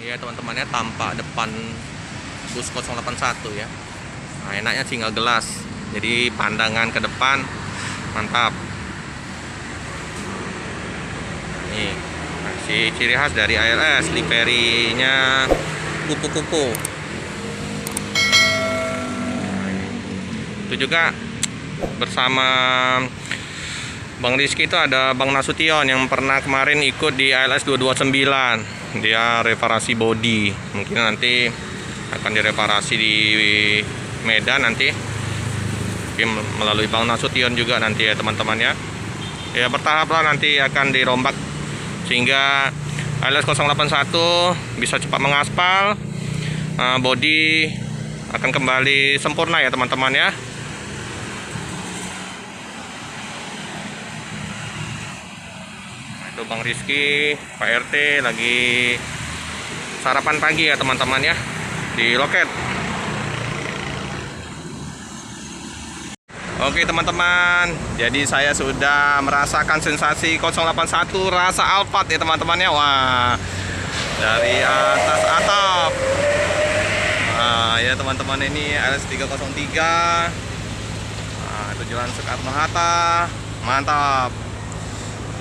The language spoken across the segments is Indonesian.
Iya teman-temannya, tampak depan bus 081 ya. Nah, enaknya tinggal gelas, jadi pandangan ke depan mantap. Nih, si ciri khas dari ALS, liverinya kupu-kupu. Itu juga bersama Bang Rizky itu ada Bang Nasution yang pernah kemarin ikut di ALS 229. Dia reparasi bodi, mungkin nanti akan direparasi di Medan nanti, mungkin melalui Bang Nasution juga nanti ya teman-teman ya. Ya bertahap lah, nanti akan dirombak sehingga ALS 081 bisa cepat mengaspal, bodi akan kembali sempurna ya teman-teman ya. Itu Bang Rizky, Pak RT lagi sarapan pagi ya teman-teman ya di loket. Oke teman-teman, jadi saya sudah merasakan sensasi 081 rasa Alphard ya teman-teman ya. Wah, dari atas atap. Nah ya teman-teman, ini ALS 303. Nah, itu Jalan Soekarno-Hatta, mantap.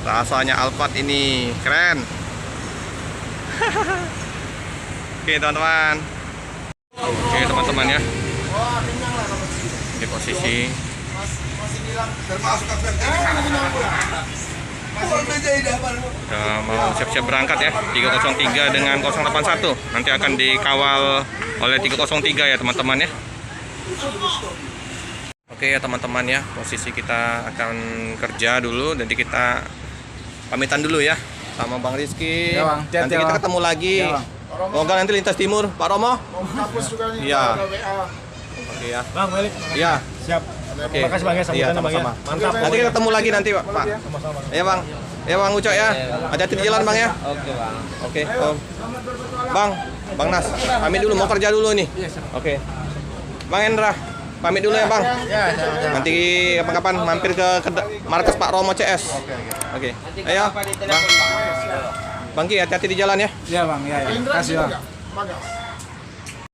Rasanya Alphard ini keren. Oke teman-teman. Oke teman-teman ya. Di posisi mau siap-siap berangkat ya, 303 dengan 081. Nanti akan dikawal oleh 303 ya teman-teman ya. Oke ya teman-teman ya, posisi kita akan kerja dulu, jadi kita pamitan dulu ya sama Bang Rizky. Ya, Bang. Nanti kita ketemu lagi. Ya, Semoga nanti lintas timur, Pak Romo. Iya. Oke ya. Bang, balik. Iya. Siap. Oke. Terima kasih Bang ya, Iya, sambutannya Bang ya. sama-sama. Mantap. Nanti kita ketemu lagi nanti Pak. Ya Bang. Ya Bang Ucok ya. Hati-hati di jalan Bang ya. Oke Bang. Oke. Bang Nas, pamit dulu, mau kerja dulu nih. Oke. Bang Hendra, pamit dulu ya Bang. Nanti kapan-kapan mampir ke markas Pak Romo CS. Oke. Ayo. Bang. Bang Ki, hati-hati di jalan ya. Iya Bang, ya. Kasih Bang.